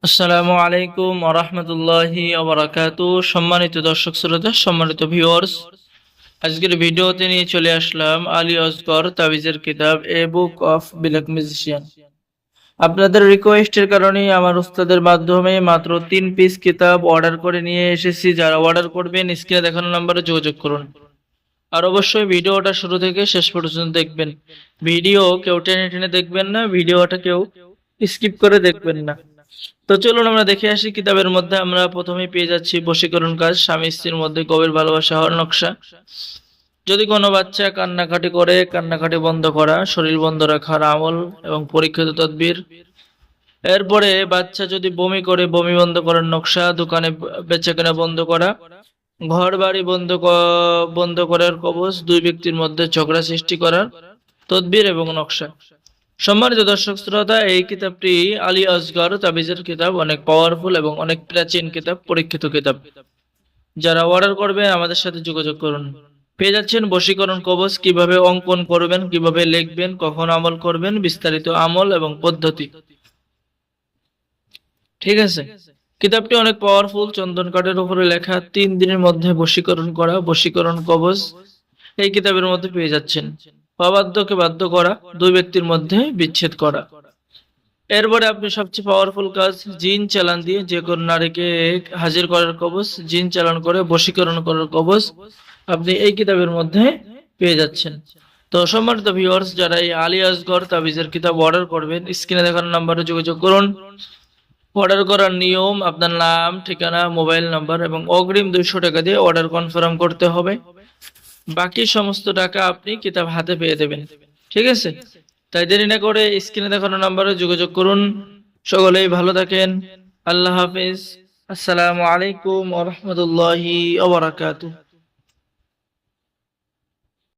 আসসালামু আলাইকুম ওয়া রাহমাতুল্লাহি ওয়া বারাকাতুহু। সম্মানিত দর্শক শ্রোতা, সম্মানিত ভিউয়ার্স, আজকের ভিডিওতে নিয়ে চলে আসলাম আলী আসগর তাবিজের কিতাব এ বুক অফ ব্ল্যাক ম্যাজিশিয়ান। আপনাদের রিকোয়েস্টের কারণে আমার উস্তাদের মাধ্যমে মাত্র 3 পিস কিতাব অর্ডার করে নিয়ে এসেছি। যারা অর্ডার করবেন স্ক্রিনে দেখানো নম্বরে যোগাযোগ করুন। আর অবশ্যই ভিডিওটা শুরু থেকে শেষ পর্যন্ত দেখবেন। ভিডিও কেউ টেনে টেনে দেখবেন না, ভিডিওটা কেউ স্কিপ করে দেখবেন না। তো চলুন আমরা দেখে আসি। কিতাবের মধ্যে আমরা প্রথমেই পেয়ে যাচ্ছি বশীকরণ কাজ, স্বামী স্ত্রীর মধ্যে গভীর ভালোবাসা হওয়ার নকশা। যদি কোনো বাচ্চা কান্নাকাটি করে, কান্নাকাটি বন্ধ করা, শরীর বন্ধ রাখার আমল এবং পরীক্ষিত তদবির। এরপরে বাচ্চা যদি বমি করে, বমি বন্ধ করার নকশা, দোকানে বেচাকেনা বন্ধ করা, ঘর বাড়ি বন্ধ করার কবজ, দুই ব্যক্তির মধ্যে ঝগড়া সৃষ্টি করার তদবির এবং নকশা। সম্মানিত দর্শক শ্রোতা, এই কিতাবটি আলী আসগর তাবিজের কিতাব, অনেক পাওয়ারফুল এবং অনেক প্রাচীন কিতাব, পরীক্ষিত কিতাব। যারা অর্ডার করবেন আমাদের সাথে যোগাযোগ করুন। পেয়ে যাচ্ছেন বশীকরণ কবচ, কিভাবে অঙ্কন করবেন, কিভাবে লিখবেন, কখন আমল করবেন, বিস্তারিত আমল এবং পদ্ধতি। ঠিক আছে, কিতাবটি অনেক পাওয়ারফুল। চন্দন কাঠের উপরে লেখা, 3 দিনের মধ্যে বশীকরণ করা বশীকরণ কবচ এই কিতাবের মধ্যে পেয়ে যাচ্ছেন। অবাধ্যকে বাধ্য করা, দুই ব্যক্তির মধ্যে বিচ্ছেদ করা। এরপরে আপনি সবচেয়ে পাওয়ারফুল কাজ, জিন চালান দিয়ে যে কোনো নারীকে হাজির করার কবচ, জিন চালান করে বশীকরণ করার কবচ আপনি এই কিতাবের মধ্যে পেয়ে যাচ্ছেন। তো সম্মানিত ভিউয়ার্স, যারা এই আলী আসগর তাবিজের কিতাব অর্ডার করবেন স্ক্রিনে দেখানো নাম্বারে যোগাযোগ করুন। অর্ডার করার নিয়ম, আপনার নাম, ঠিকানা, মোবাইল নাম্বার এবং অগ্রিম 200 টাকা দিয়ে অর্ডার কনফার্ম করতে হবে। বাকি সমস্ত টাকা আপনি কিতাব হাতে পেয়ে দেবেন। ঠিক আছে, তাই দেরি না করে স্ক্রিনে দেখানো নাম্বারে যোগাযোগ করুন। সকলেই ভালো থাকেন। আল্লাহ হাফিজ। আসসালামু আলাইকুম ওয়া রাহমাতুল্লাহি ওয়া বারাকাতুহু।